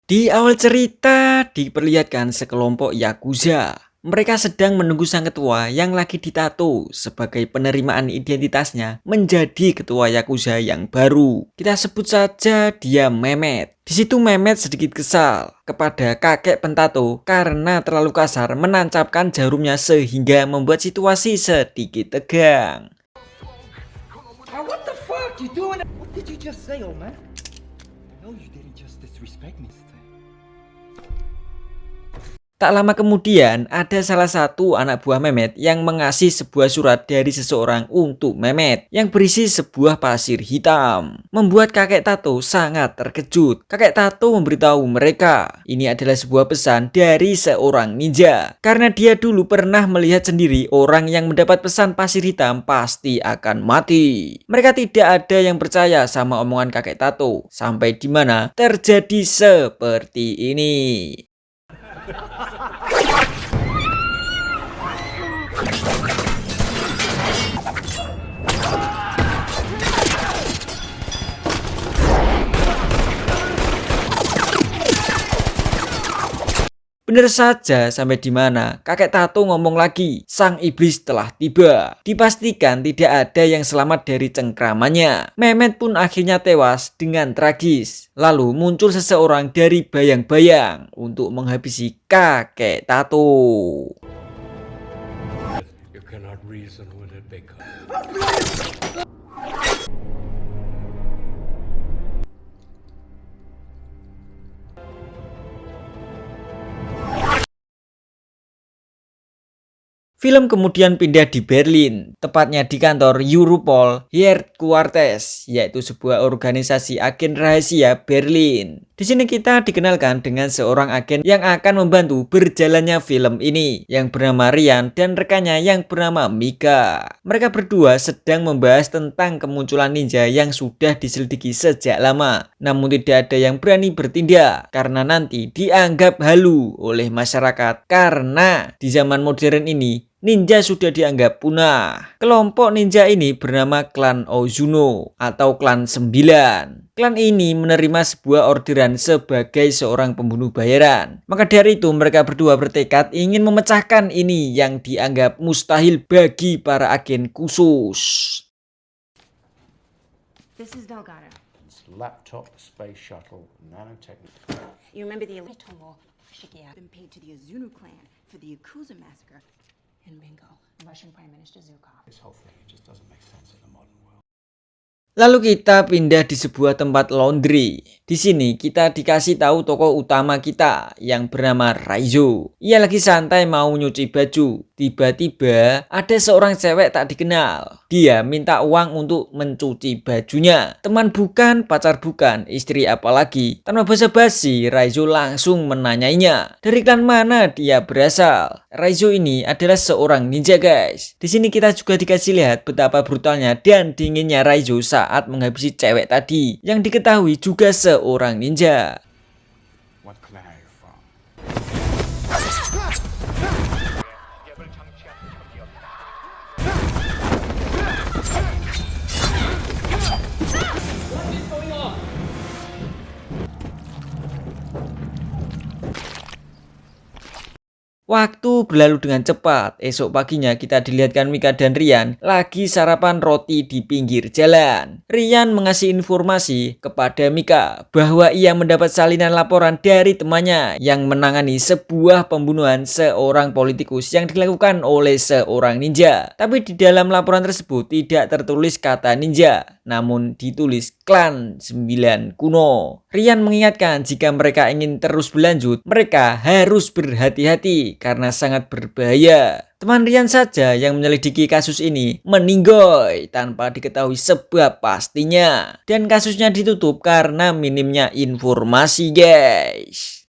Di awal cerita diperlihatkan sekelompok yakuza. Mereka sedang menunggu sang ketua yang lagi ditato sebagai penerimaan identitasnya menjadi ketua yakuza yang baru. Kita sebut saja dia Mehmet. Di situ Mehmet sedikit kesal kepada kakek pentato karena terlalu kasar menancapkan jarumnya sehingga membuat situasi sedikit tegang. What the fuck you doing? What did you just say, old man? No, you didn't just disrespect me. Tak lama kemudian, ada salah satu anak buah Mehmet yang mengasih sebuah surat dari seseorang untuk Mehmet yang berisi sebuah pasir hitam. Membuat kakek Tato sangat terkejut. Kakek Tato memberitahu mereka, ini adalah sebuah pesan dari seorang ninja. Karena dia dulu pernah melihat sendiri orang yang mendapat pesan pasir hitam pasti akan mati. Mereka tidak ada yang percaya sama omongan kakek Tato. Sampai di mana terjadi seperti ini. Bener saja sampai di mana kakek Tato ngomong lagi, sang iblis telah tiba. Dipastikan tidak ada yang selamat dari cengkramannya. Mehmet pun akhirnya tewas dengan tragis. Lalu muncul seseorang dari bayang-bayang untuk menghabisi kakek Tato. You cannot reason with it because Film kemudian pindah di Berlin, tepatnya di kantor Europol Headquarters, yaitu sebuah organisasi agen rahasia Berlin. Di sini kita dikenalkan dengan seorang agen yang akan membantu berjalannya film ini, yang bernama Ryan dan rekannya yang bernama Mika. Mereka berdua sedang membahas tentang kemunculan ninja yang sudah diselidiki sejak lama, namun tidak ada yang berani bertindak karena nanti dianggap halu oleh masyarakat. Karena di zaman modern ini ninja sudah dianggap punah. Kelompok ninja ini bernama klan Ozuno atau klan 9. Klan ini menerima sebuah orderan sebagai seorang pembunuh bayaran. Maka dari itu mereka berdua bertekad ingin memecahkan ini yang dianggap mustahil bagi para agen khusus. This is Delgado. it's laptop, space shuttle, nanotechnology. You remember the Tomo Shigeya been paid to the Azunu clan for the Yakuza massacre. And bingo, Russian Prime Minister Zhukov. This whole thing just doesn't make sense in the modern world. Lalu kita pindah di sebuah tempat laundry. Di sini kita dikasih tahu tokoh utama kita yang bernama Raizo. Ia lagi santai mau nyuci baju. Tiba-tiba ada seorang cewek tak dikenal. Dia minta uang untuk mencuci bajunya. Teman bukan, pacar bukan, istri apalagi. Tanpa basa-basi, Raizo langsung menanyainya. Dari klan mana dia berasal? Raizo ini adalah seorang ninja, guys. Di sini kita juga dikasih lihat betapa brutalnya dan dinginnya Raizo saat menghabisi cewek tadi yang diketahui juga seorang ninja. What clan are you from? Waktu berlalu dengan cepat. Esok paginya kita dilihatkan Mika dan Ryan lagi sarapan roti di pinggir jalan. Ryan mengasih informasi kepada Mika bahwa ia mendapat salinan laporan dari temannya yang menangani sebuah pembunuhan seorang politikus yang dilakukan oleh seorang ninja. Tapi di dalam laporan tersebut tidak tertulis kata ninja, namun ditulis klan 9 kuno. Ryan mengingatkan jika mereka ingin terus berlanjut, mereka harus berhati-hati karena sangat berbahaya. Teman Ryan saja yang menyelidiki kasus ini meninggoy tanpa diketahui sebab pastinya. Dan kasusnya ditutup karena minimnya informasi, guys.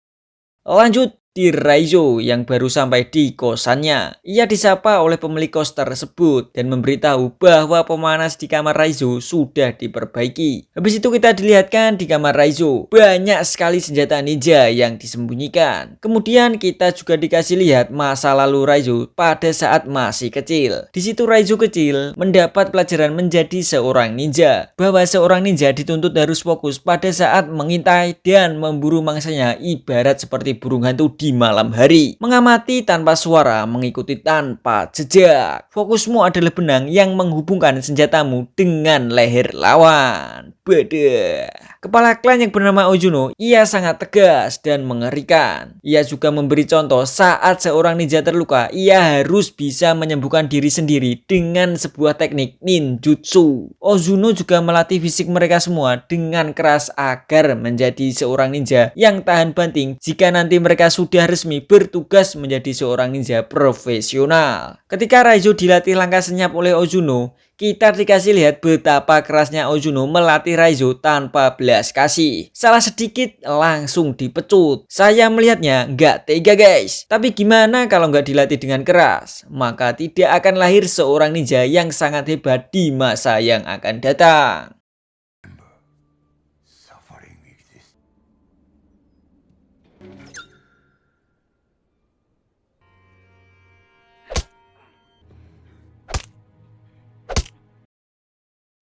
Lanjut di Raizo yang baru sampai di kosannya. Ia disapa oleh pemilik kos tersebut dan memberitahu bahwa pemanas di kamar Raizo sudah diperbaiki. Habis itu kita dilihatkan di kamar Raizo banyak sekali senjata ninja yang disembunyikan. Kemudian kita juga dikasih lihat masa lalu Raizo pada saat masih kecil. Di situ Raizo kecil mendapat pelajaran menjadi seorang ninja, bahwa seorang ninja dituntut harus fokus pada saat mengintai dan memburu mangsanya, ibarat seperti burung hantu di malam hari. Mengamati tanpa suara, mengikuti tanpa jejak. Fokusmu adalah benang yang menghubungkan senjatamu dengan leher lawan. Beda. Kepala klan yang bernama Ozuno, ia sangat tegas dan mengerikan. Ia juga memberi contoh saat seorang ninja terluka, ia harus bisa menyembuhkan diri sendiri dengan sebuah teknik ninjutsu. Ozuno juga melatih fisik mereka semua dengan keras agar menjadi seorang ninja yang tahan banting jika nanti mereka sudah resmi bertugas menjadi seorang ninja profesional. Ketika Raizo dilatih langkah senyap oleh Ozuno, kita dikasih lihat betapa kerasnya Ozuno melatih Raizo tanpa belas kasih. Salah sedikit langsung dipecut. Saya melihatnya nggak tega guys. Tapi gimana kalau nggak dilatih dengan keras? Maka tidak akan lahir seorang ninja yang sangat hebat di masa yang akan datang. Suffering exists.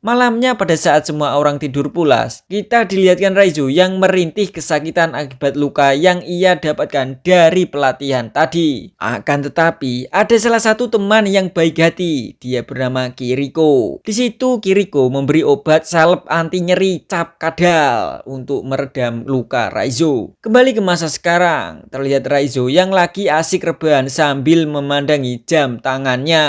Malamnya pada saat semua orang tidur pulas, kita dilihatkan Raizo yang merintih kesakitan akibat luka yang ia dapatkan dari pelatihan tadi. Akan tetapi, ada salah satu teman yang baik hati, dia bernama Kiriko. Di situ Kiriko memberi obat salep anti nyeri cap kadal untuk meredam luka Raizo. Kembali ke masa sekarang, terlihat Raizo yang lagi asik rebahan sambil memandangi jam tangannya.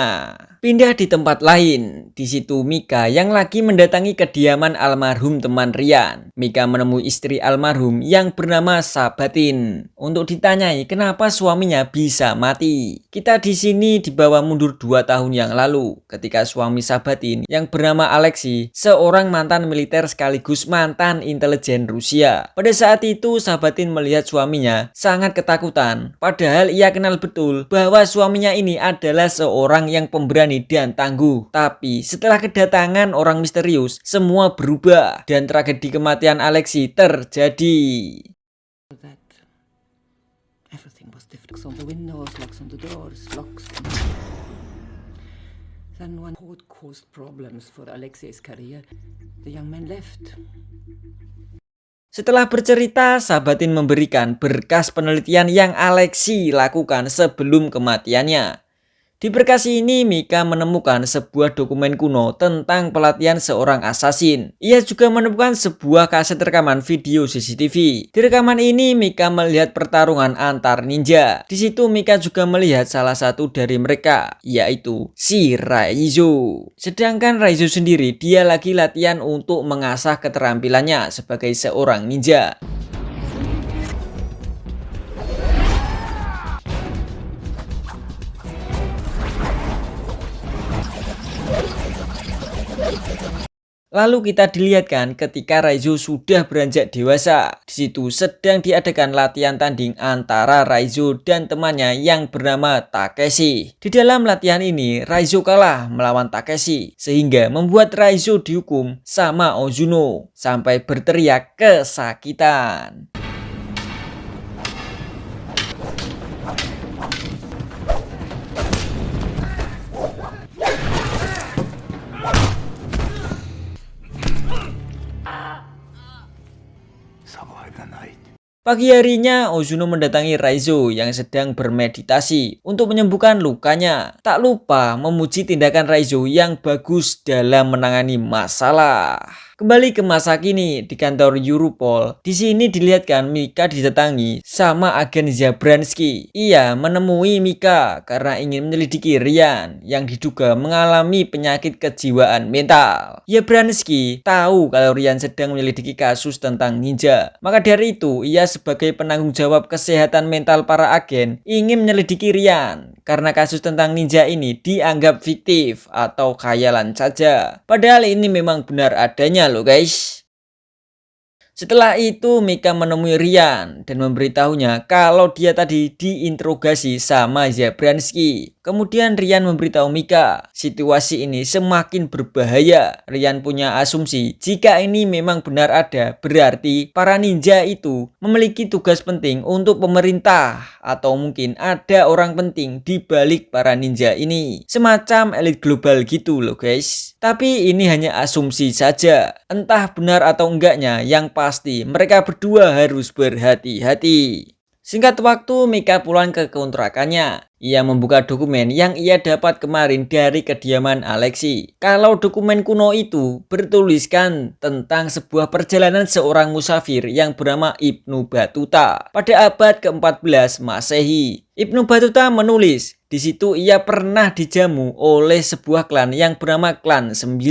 Pindah di tempat lain, di situ Mika yang lagi mendatangi kediaman almarhum teman Rian. Mika menemui istri almarhum yang bernama Sabatin untuk ditanyai kenapa suaminya bisa mati. Kita di sini dibawa mundur 2 tahun yang lalu ketika suami Sabatin yang bernama Alexei, seorang mantan militer sekaligus mantan intelijen Rusia. Pada saat itu Sabatin melihat suaminya sangat ketakutan, padahal ia kenal betul bahwa suaminya ini adalah seorang yang pemberani dan tangguh. Tapi setelah kedatangan orang misterius, semua berubah dan tragedi kematian Alexei terjadi. That everything was different. Locks on the windows, locks on the doors, locks. Then one code caused problems for Alexei's career. The young man left. Setelah bercerita, Sabatin memberikan berkas penelitian yang Alexei lakukan sebelum kematiannya. Di berkas ini, Mika menemukan sebuah dokumen kuno tentang pelatihan seorang asasin. Ia juga menemukan sebuah kaset rekaman video CCTV. Di rekaman ini, Mika melihat pertarungan antar ninja. Di situ, Mika juga melihat salah satu dari mereka, yaitu si Raizo. Sedangkan Raizo sendiri, dia lagi latihan untuk mengasah keterampilannya sebagai seorang ninja. Lalu kita dilihatkan ketika Raizo sudah beranjak dewasa. Di situ sedang diadakan latihan tanding antara Raizo dan temannya yang bernama Takeshi. Di dalam latihan ini, Raizo kalah melawan Takeshi sehingga membuat Raizo dihukum sama Ozuno sampai berteriak kesakitan. Pagi harinya, Ozuno mendatangi Raizo yang sedang bermeditasi untuk menyembuhkan lukanya. Tak lupa memuji tindakan Raizo yang bagus dalam menangani masalah. Kembali ke masa kini di kantor Europol. Di sini dilihatkan Mika didatangi sama agen Zabransky. Ia menemui Mika karena ingin menyelidiki Rian yang diduga mengalami penyakit kejiwaan mental. Zabransky tahu kalau Rian sedang menyelidiki kasus tentang ninja. Maka dari itu, ia sebagai penanggung jawab kesehatan mental para agen ingin menyelidiki Rian karena kasus tentang ninja ini dianggap fiktif atau khayalan saja. Padahal ini memang benar adanya loh guys. Setelah itu Mika menemui Ryan dan memberitahunya kalau dia tadi diinterogasi sama Zabransky. Kemudian Ryan memberitahu Mika, situasi ini semakin berbahaya. Ryan punya asumsi jika ini memang benar ada, berarti para ninja itu memiliki tugas penting untuk pemerintah, atau mungkin ada orang penting di balik para ninja ini. Semacam elit global gitu loh guys. Tapi ini hanya asumsi saja. Entah benar atau enggaknya, yang pasti mereka berdua harus berhati-hati. Singkat waktu, Mika pulang ke kontrakannya. Ia membuka dokumen yang ia dapat kemarin dari kediaman Alexi. Kalau dokumen kuno itu bertuliskan tentang sebuah perjalanan seorang musafir yang bernama Ibnu Battuta pada abad ke-14 Masehi. Ibnu Battuta menulis, di situ ia pernah dijamu oleh sebuah klan yang bernama Klan 9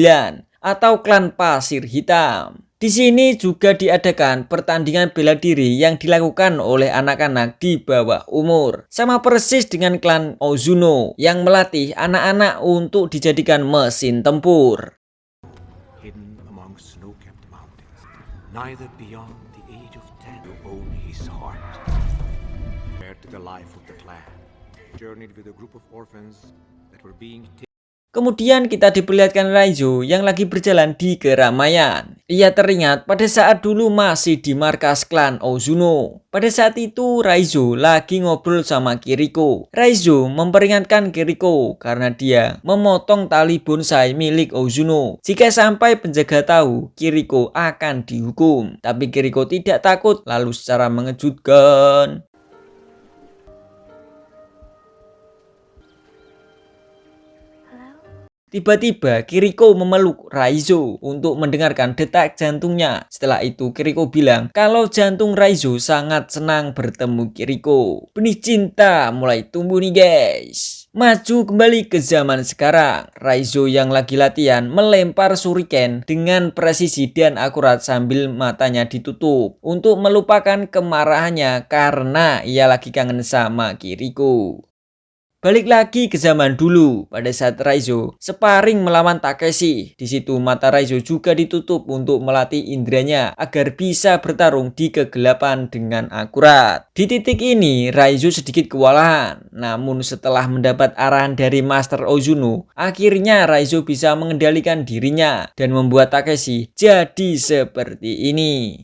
atau Klan Pasir Hitam. Di sini juga diadakan pertandingan bela diri yang dilakukan oleh anak-anak di bawah umur. Sama persis dengan klan Ozuno yang melatih anak-anak untuk dijadikan mesin tempur. Hidden among snow-capped mountains, neither beyond the age of 10 to own his heart. Compared to the life of the clan, journeyed with a group of orphans that were being taken. Kemudian kita diperlihatkan Raizo yang lagi berjalan di keramaian. Ia teringat pada saat dulu masih di markas klan Ozuno. Pada saat itu Raizo lagi ngobrol sama Kiriko. Raizo memperingatkan Kiriko karena dia memotong tali bonsai milik Ozuno. Jika sampai penjaga tahu, Kiriko akan dihukum. Tapi Kiriko tidak takut, lalu secara mengejutkan tiba-tiba Kiriko memeluk Raizo untuk mendengarkan detak jantungnya. Setelah itu Kiriko bilang kalau jantung Raizo sangat senang bertemu Kiriko. Benih cinta mulai tumbuh nih guys. Maju kembali ke zaman sekarang. Raizo yang lagi latihan melempar shuriken dengan presisi dan akurat sambil matanya ditutup untuk melupakan kemarahannya karena ia lagi kangen sama Kiriko. Balik lagi ke zaman dulu, pada saat Raizo sparring melawan Takeshi. Di situ mata Raizo juga ditutup untuk melatih indranya agar bisa bertarung di kegelapan dengan akurat. Di titik ini Raizo sedikit kewalahan, namun setelah mendapat arahan dari Master Ozuno, akhirnya Raizo bisa mengendalikan dirinya dan membuat Takeshi jadi seperti ini.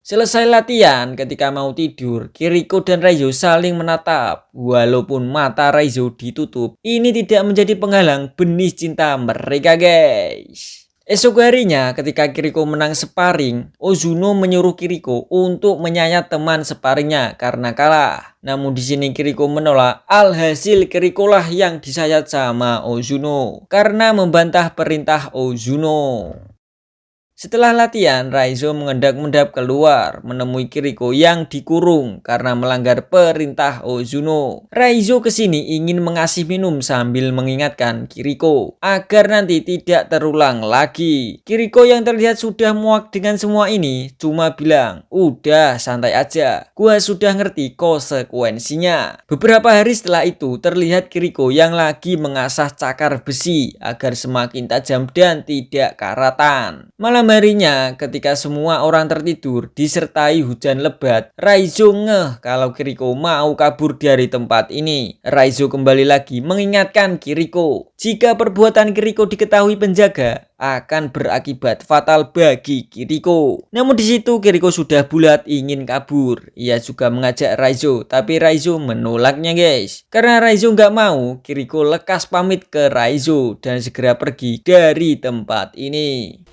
Selesai latihan, ketika mau tidur, Kiriko dan Raizo saling menatap. Walaupun mata Raizo ditutup, ini tidak menjadi penghalang benih cinta mereka guys. Esok harinya ketika Kiriko menang sparring, Ozuno menyuruh Kiriko untuk menyayat teman sparringnya karena kalah. Namun di sini Kiriko menolak, alhasil Kiriko lah yang disayat sama Ozuno karena membantah perintah Ozuno. Setelah latihan, Raizo mengendap-endap keluar menemui Kiriko yang dikurung karena melanggar perintah Ozuno. Raizo kesini ingin mengasih minum sambil mengingatkan Kiriko agar nanti tidak terulang lagi. Kiriko yang terlihat sudah muak dengan semua ini cuma bilang, udah santai aja, gua sudah ngerti konsekuensinya. Beberapa hari setelah itu terlihat Kiriko yang lagi mengasah cakar besi agar semakin tajam dan tidak karatan. Malam harinya ketika semua orang tertidur disertai hujan lebat, Raizo ngeh kalau Kiriko mau kabur dari tempat ini. Raizo kembali lagi mengingatkan Kiriko jika perbuatan Kiriko diketahui penjaga akan berakibat fatal bagi Kiriko. Namun di situ Kiriko sudah bulat ingin kabur. Ia juga mengajak Raizo, tapi Raizo menolaknya guys. Karena Raizo nggak mau, Kiriko lekas pamit ke Raizo dan segera pergi dari tempat ini.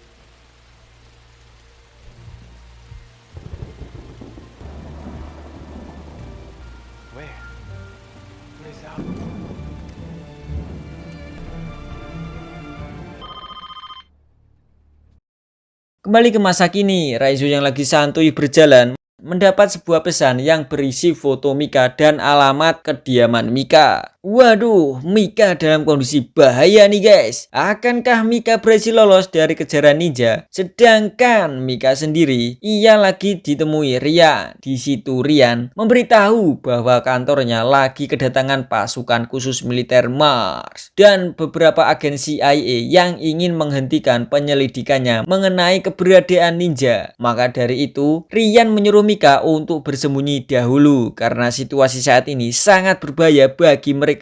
Kembali ke masa kini, Raizo yang lagi santuy berjalan mendapat sebuah pesan yang berisi foto Mika dan alamat kediaman Mika. Waduh, Mika dalam kondisi bahaya nih guys. Akankah Mika berhasil lolos dari kejaran ninja? Sedangkan Mika sendiri, ia lagi ditemui Ryan. Di situ Ryan memberitahu bahwa kantornya lagi kedatangan pasukan khusus militer Mars dan beberapa agen CIA yang ingin menghentikan penyelidikannya mengenai keberadaan ninja. Maka dari itu, Ryan menyuruh Mika untuk bersembunyi dahulu karena situasi saat ini sangat berbahaya bagi mereka.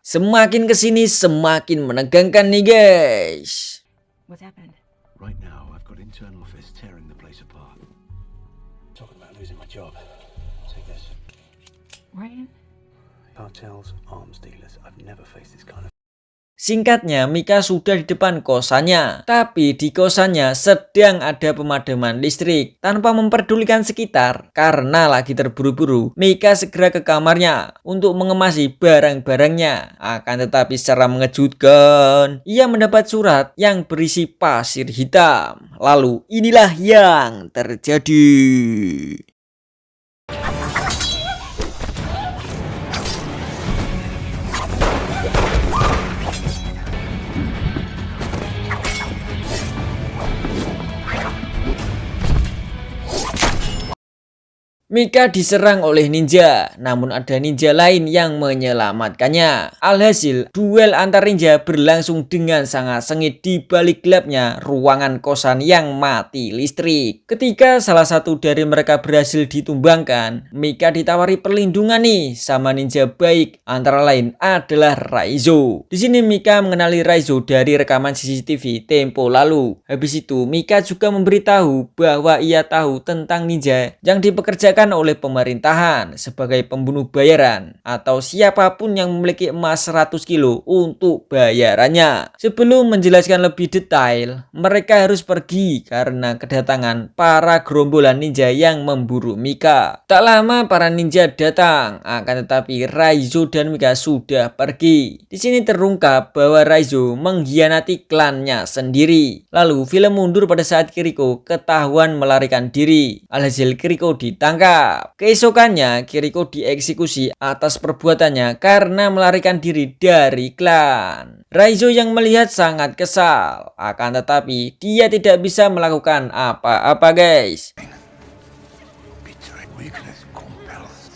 Semakin kesini semakin menegangkan nih guys. What's happened? Right now, I've got internal affairs tearing the place apart. Talking about losing my job. Take this. Ryan? Cartels, arms dealers. I've never faced this kind of. Singkatnya, Mika sudah di depan kosannya. Tapi di kosannya sedang ada pemadaman listrik. Tanpa memperdulikan sekitar, karena lagi terburu-buru, Mika segera ke kamarnya untuk mengemasi barang-barangnya. Akan tetapi secara mengejutkan, ia mendapat surat yang berisi pasir hitam. Lalu inilah yang terjadi. Mika diserang oleh ninja, namun ada ninja lain yang menyelamatkannya. Alhasil, duel antar ninja berlangsung dengan sangat sengit di balik gelapnya ruangan kosan yang mati listrik. Ketika salah satu dari mereka berhasil ditumbangkan, Mika ditawari perlindungan nih sama ninja baik, antara lain adalah Raizo. Di sini Mika mengenali Raizo dari rekaman CCTV tempo lalu. Habis itu, Mika juga memberitahu bahwa ia tahu tentang ninja yang dipekerjakan oleh pemerintahan sebagai pembunuh bayaran atau siapapun yang memiliki emas 100 kilo untuk bayarannya. Sebelum menjelaskan lebih detail, mereka harus pergi karena kedatangan para gerombolan ninja yang memburu Mika. Tak lama para ninja datang, akan tetapi Raizo dan Mika sudah pergi. Di sini terungkap bahwa Raizo mengkhianati klannya sendiri. Lalu film mundur pada saat Kiriko ketahuan melarikan diri. Alhasil Kiriko ditangkap. Keesokannya Kiriko dieksekusi atas perbuatannya karena melarikan diri dari klan. Raizo yang melihat sangat kesal, akan tetapi dia tidak bisa melakukan apa-apa guys. Weakness compels.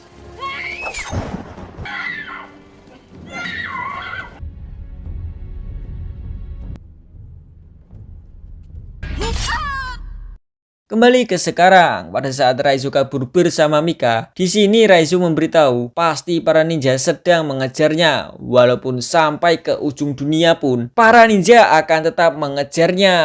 Kembali ke sekarang, pada saat Raizo kabur bersama Mika, di sini Raizo memberitahu pasti para ninja sedang mengejarnya. Walaupun sampai ke ujung dunia pun, para ninja akan tetap mengejarnya.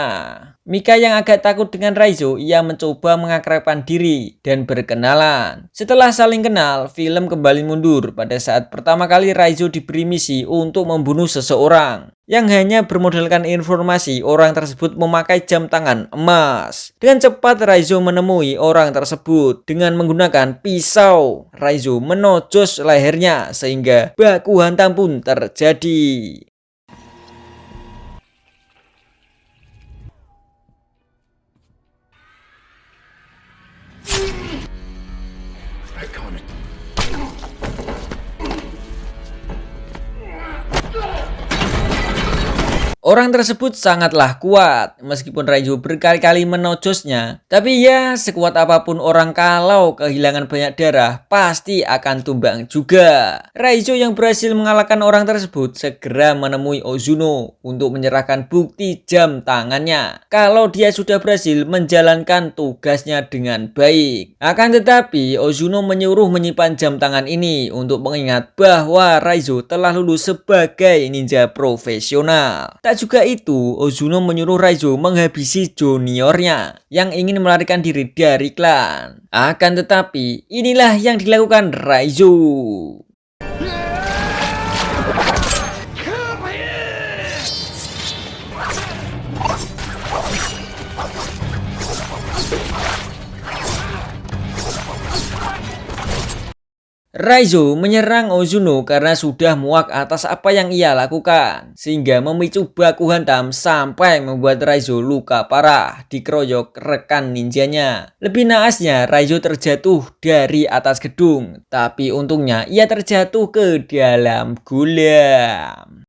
Mika yang agak takut dengan Raizo, ia mencoba mengakrabkan diri dan berkenalan. Setelah saling kenal, film kembali mundur pada saat pertama kali Raizo diberi misi untuk membunuh seseorang yang hanya bermodalkan informasi orang tersebut memakai jam tangan emas. Dengan cepat Raizo menemui orang tersebut dengan menggunakan pisau. Raizo menojos lehernya sehingga baku hantam pun terjadi. Orang tersebut sangatlah kuat, meskipun Raizo berkali-kali menojosnya. Tapi ya, sekuat apapun orang kalau kehilangan banyak darah, pasti akan tumbang juga. Raizo yang berhasil mengalahkan orang tersebut segera menemui Ozuno untuk menyerahkan bukti jam tangannya. Kalau dia sudah berhasil menjalankan tugasnya dengan baik. Akan tetapi, Ozuno menyuruh menyimpan jam tangan ini untuk mengingat bahwa Raizo telah lulus sebagai ninja profesional. Tak juga itu, Ozuno menyuruh Raizo menghabisi juniornya yang ingin melarikan diri dari klan. Akan tetapi, inilah yang dilakukan Raizo. Raizo menyerang Ozuno karena sudah muak atas apa yang ia lakukan, sehingga memicu baku hantam sampai membuat Raizo luka parah dikeroyok rekan ninjanya. Lebih naasnya, Raizo terjatuh dari atas gedung, tapi untungnya ia terjatuh ke dalam kolam.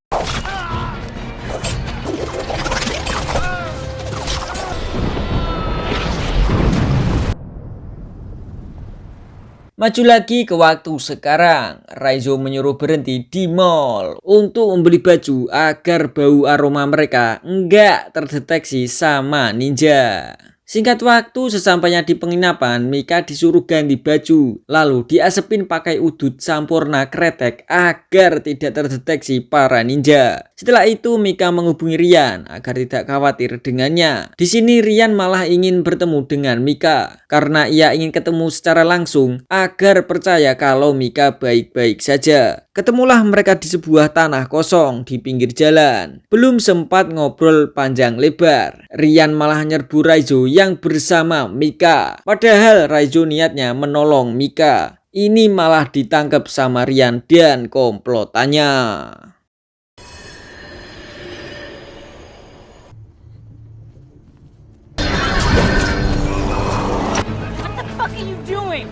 Maju lagi ke waktu sekarang, Raizo menyuruh berhenti di mall untuk membeli baju agar bau aroma mereka enggak terdeteksi sama ninja. Singkat waktu, sesampainya di penginapan, Mika disuruh ganti baju, lalu diasepin pakai udut sampurna kretek agar tidak terdeteksi para ninja. Setelah itu, Mika menghubungi Rian agar tidak khawatir dengannya. Di sini Rian malah ingin bertemu dengan Mika karena ia ingin ketemu secara langsung agar percaya kalau Mika baik-baik saja. Ketemulah mereka di sebuah tanah kosong di pinggir jalan. Belum sempat ngobrol panjang lebar, Rian malah nyerbu Raizo yang bersama Mika. Padahal Raizo niatnya menolong Mika. Ini malah ditangkap sama Rian dan komplotannya. What are you doing?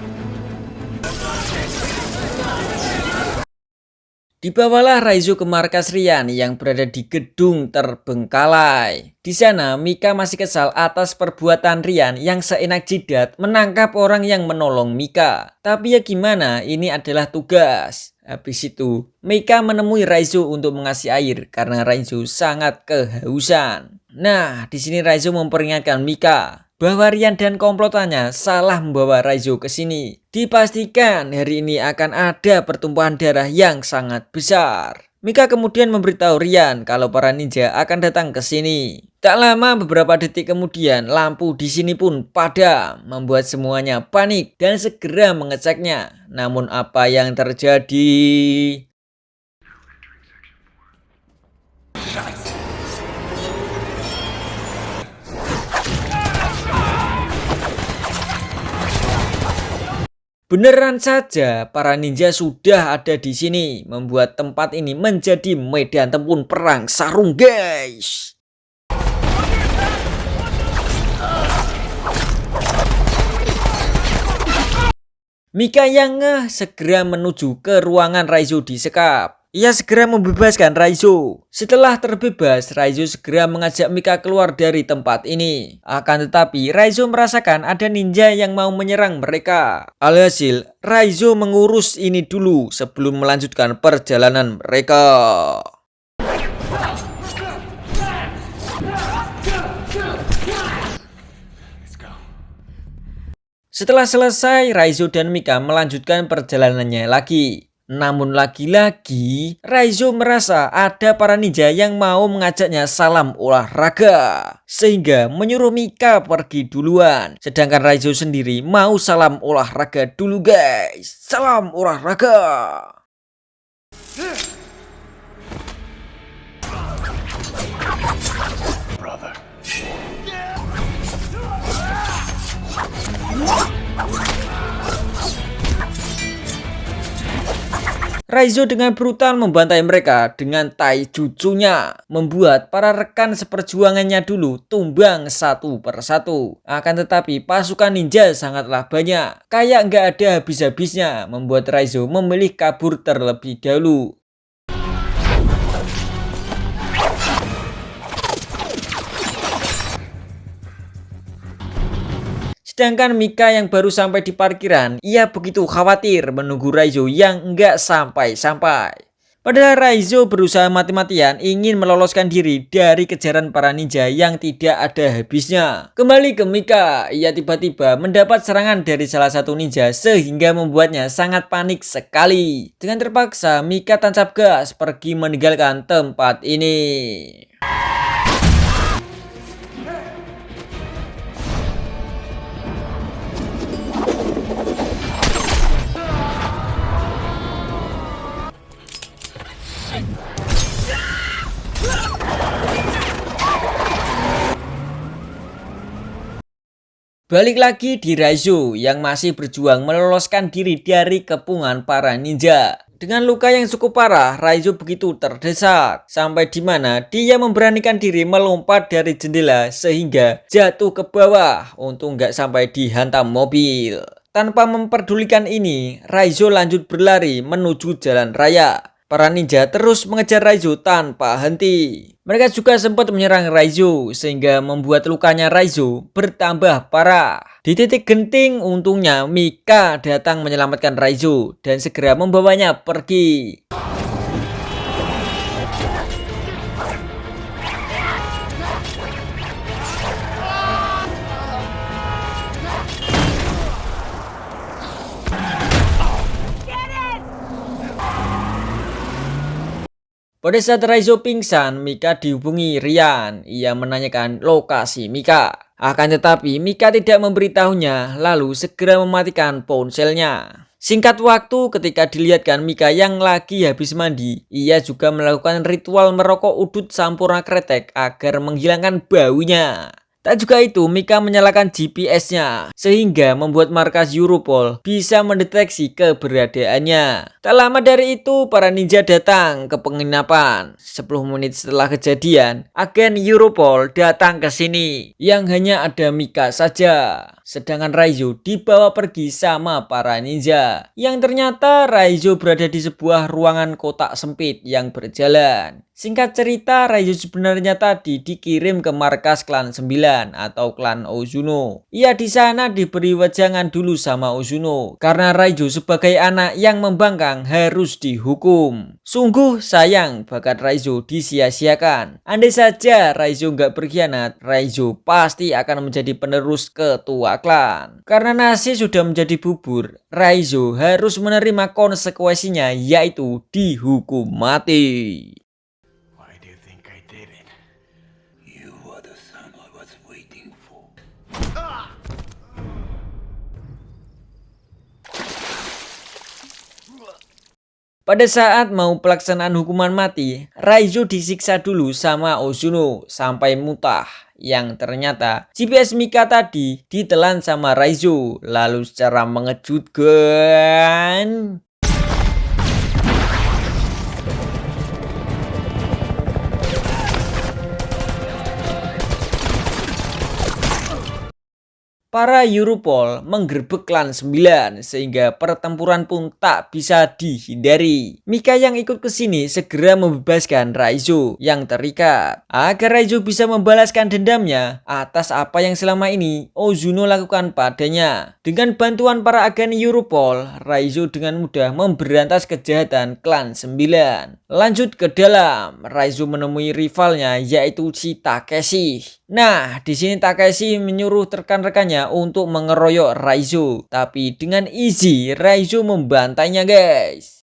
Dibawalah Raizo ke markas Rian yang berada di gedung terbengkalai. Di sana Mika masih kesal atas perbuatan Rian yang seenak jidat menangkap orang yang menolong Mika. Tapi ya gimana, ini adalah tugas. Habis itu Mika menemui Raizo untuk mengasih air karena Raizo sangat kehausan. Nah, di sini Raizo memperingatkan Mika bahwa Rian dan komplotannya salah membawa Raizo ke sini. Dipastikan hari ini akan ada pertumpahan darah yang sangat besar. Mika kemudian memberitahu Rian kalau para ninja akan datang ke sini. Tak lama, beberapa detik kemudian lampu di sini pun padam, membuat semuanya panik dan segera mengeceknya. Namun apa yang terjadi? Beneran saja, para ninja sudah ada di sini, membuat tempat ini menjadi medan tempur perang sarung, guys. Mika yang ngeh segera menuju ke ruangan Raizo disekap. Ia segera membebaskan Raizo. Setelah terbebas, Raizo segera mengajak Mika keluar dari tempat ini. Akan tetapi, Raizo merasakan ada ninja yang mau menyerang mereka. Alhasil, Raizo mengurus ini dulu sebelum melanjutkan perjalanan mereka. Setelah selesai, Raizo dan Mika melanjutkan perjalanannya lagi. Namun lagi-lagi, Raizo merasa ada para ninja yang mau mengajaknya salam olahraga. Sehingga menyuruh Mika pergi duluan. Sedangkan Raizo sendiri mau salam olahraga dulu, guys. Salam olahraga. Brother. Raizo dengan brutal membantai mereka dengan taijutsunya, membuat para rekan seperjuangannya dulu tumbang satu persatu. Akan tetapi pasukan ninja sangatlah banyak, kayak nggak ada habis-habisnya, membuat Raizo memilih kabur terlebih dahulu. Sedangkan Mika yang baru sampai di parkiran, ia begitu khawatir menunggu Raizo yang nggak sampai-sampai. Padahal Raizo berusaha mati-matian ingin meloloskan diri dari kejaran para ninja yang tidak ada habisnya. Kembali ke Mika, ia tiba-tiba mendapat serangan dari salah satu ninja sehingga membuatnya sangat panik sekali. Dengan terpaksa, Mika tancap gas pergi meninggalkan tempat ini. Balik lagi di Raizo yang masih berjuang meloloskan diri dari kepungan para ninja. Dengan luka yang cukup parah, Raizo begitu terdesak sampai di mana dia memberanikan diri melompat dari jendela sehingga jatuh ke bawah untuk nggak sampai dihantam mobil. Tanpa memperdulikan ini, Raizo lanjut berlari menuju jalan raya. Para ninja terus mengejar Raizo tanpa henti. Mereka juga sempat menyerang Raizo sehingga membuat lukanya Raizo bertambah parah. Di titik genting, untungnya Mika datang menyelamatkan Raizo dan segera membawanya pergi. Pada saat Raizo pingsan, Mika dihubungi Ryan. Ia menanyakan lokasi Mika. Akan tetapi Mika tidak memberitahunya, lalu segera mematikan ponselnya. Singkat waktu ketika dilihatkan Mika yang lagi habis mandi, ia juga melakukan ritual merokok udut sampurna kretek agar menghilangkan baunya. Tak juga itu, Mika menyalakan GPS-nya sehingga membuat markas Europol bisa mendeteksi keberadaannya. Tak lama dari itu, para ninja datang ke penginapan. 10 menit setelah kejadian, agen Europol datang ke sini yang hanya ada Mika saja. Sedangkan Raizo dibawa pergi sama para ninja. Yang ternyata Raizo berada di sebuah ruangan kotak sempit yang berjalan. Singkat cerita, Raizo sebenarnya tadi dikirim ke markas klan 9 atau klan Ozuno. Ia di sana diberi wejangan dulu sama Ozuno karena Raizo sebagai anak yang membangkang harus dihukum. Sungguh sayang bakat Raizo disia-siakan. Andai saja Raizo nggak berkhianat, Raizo pasti akan menjadi penerus ketua klan. Karena nasi sudah menjadi bubur, Raizo harus menerima konsekuensinya, yaitu dihukum mati. Why do you think I did it? You are the son I was waiting for. Pada saat mau pelaksanaan hukuman mati, Raizo disiksa dulu sama Ozuno sampai mutah. Yang ternyata GPS Mika tadi ditelan sama Raizo. Lalu secara mengejutkan, para Europol menggerebek klan 9 sehingga pertempuran pun tak bisa dihindari. Mika yang ikut ke sini segera membebaskan Raizo yang terikat agar Raizo bisa membalaskan dendamnya atas apa yang selama ini Ozuno lakukan padanya. Dengan bantuan para agen Europol, Raizo dengan mudah memberantas kejahatan klan 9. Lanjut ke dalam, Raizo menemui rivalnya yaitu si Takeshi. Nah, di sini Takeshi menyuruh rekan-rekannya untuk mengeroyok Raizo, tapi dengan easy Raizo membantainya, guys.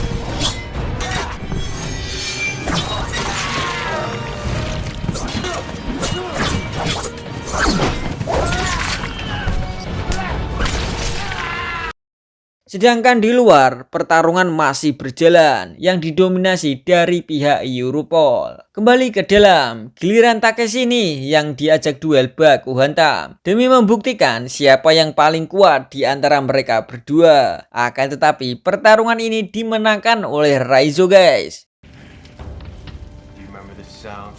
Sedangkan di luar, pertarungan masih berjalan yang didominasi dari pihak Europol. Kembali ke dalam, giliran Takeshi ini yang diajak duel baku hantam demi membuktikan siapa yang paling kuat di antara mereka berdua. Akan tetapi pertarungan ini dimenangkan oleh Raizo, guys. Do you remember the sound?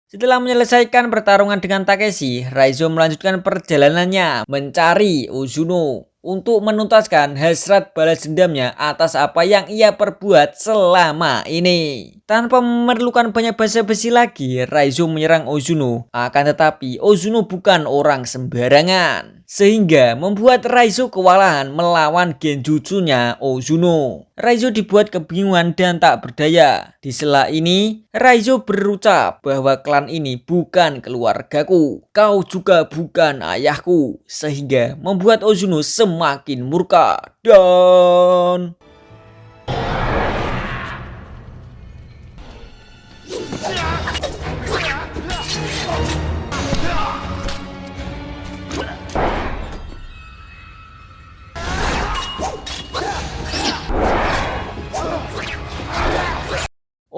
Setelah menyelesaikan pertarungan dengan Takeshi, Raizo melanjutkan perjalanannya mencari Ozuno untuk menuntaskan hasrat balas dendamnya atas apa yang ia perbuat selama ini. Tanpa memerlukan banyak basa-basi lagi, Raizo menyerang Ozuno. Akan tetapi Ozuno bukan orang sembarangan, sehingga membuat Raizo kewalahan melawan genjutsunya Ozuno. Raizo dibuat kebingungan dan tak berdaya. Di sela ini, Raizo berucap bahwa klan ini bukan keluargaku, kau juga bukan ayahku, sehingga membuat Ozuno semakin murka dan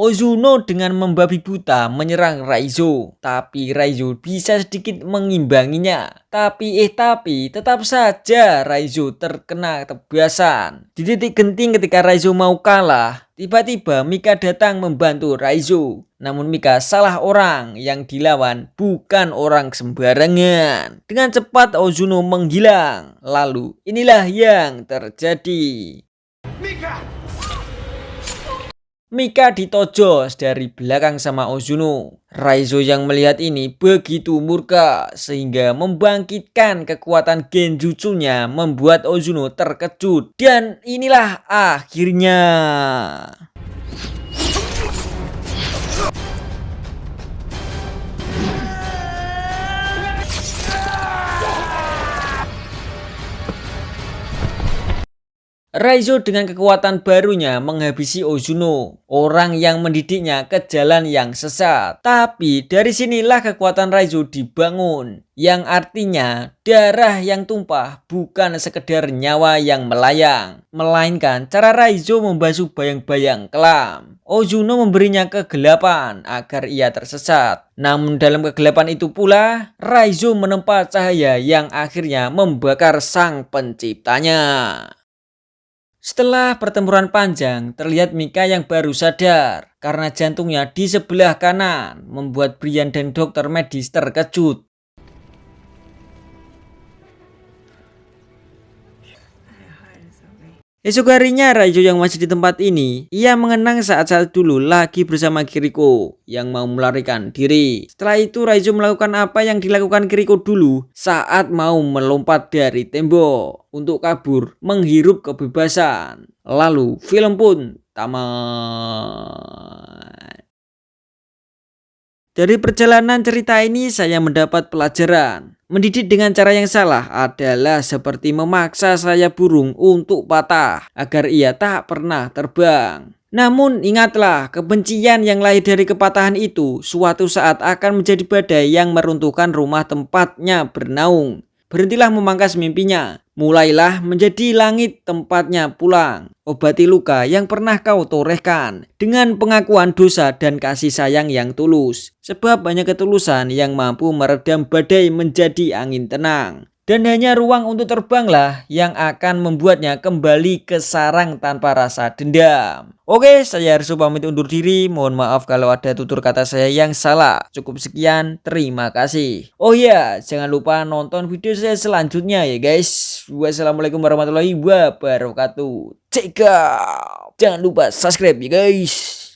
Ozuno dengan membabi buta menyerang Raizo, tapi Raizo bisa sedikit mengimbanginya. Tapi tetap saja Raizo terkena tebasan. Di titik genting ketika Raizo mau kalah, tiba-tiba Mika datang membantu Raizo. Namun Mika salah orang, yang dilawan bukan orang sembarangan. Dengan cepat Ozuno menghilang. Lalu inilah yang terjadi. Mika ditojos dari belakang sama Ozuno. Raizo yang melihat ini begitu murka sehingga membangkitkan kekuatan genjutsunya membuat Ozuno terkejut. Dan inilah akhirnya. Raizo dengan kekuatan barunya menghabisi Ozuno, orang yang mendidiknya ke jalan yang sesat. Tapi dari sinilah kekuatan Raizo dibangun, yang artinya darah yang tumpah bukan sekedar nyawa yang melayang, melainkan cara Raizo membasuh bayang-bayang kelam. Ozuno memberinya kegelapan agar ia tersesat. Namun dalam kegelapan itu pula, Raizo menempa cahaya yang akhirnya membakar sang penciptanya. Setelah pertempuran panjang, terlihat Mika yang baru sadar karena jantungnya di sebelah kanan, membuat Brian dan dokter medis terkejut. Esok harinya Raizo yang masih di tempat ini, ia mengenang saat-saat dulu lagi bersama Kiriko yang mau melarikan diri. Setelah itu Raizo melakukan apa yang dilakukan Kiriko dulu saat mau melompat dari tembok untuk kabur menghirup kebebasan. Lalu film pun tamat. Dari perjalanan cerita ini saya mendapat pelajaran. Mendidik dengan cara yang salah adalah seperti memaksa sayap burung untuk patah agar ia tak pernah terbang. Namun ingatlah, kebencian yang lahir dari kepatahan itu suatu saat akan menjadi badai yang meruntuhkan rumah tempatnya bernaung. Berhentilah memangkas mimpinya, mulailah menjadi langit tempatnya pulang. Obati luka yang pernah kau torehkan dengan pengakuan dosa dan kasih sayang yang tulus. Sebab hanya ketulusan yang mampu meredam badai menjadi angin tenang. Dan hanya ruang untuk terbanglah yang akan membuatnya kembali ke sarang tanpa rasa dendam. Oke, saya Arso pamit undur diri. Mohon maaf kalau ada tutur kata saya yang salah. Cukup sekian, terima kasih. Oh ya, jangan lupa nonton video saya selanjutnya ya guys. Wassalamualaikum warahmatullahi wabarakatuh. Check out. Jangan lupa subscribe ya guys.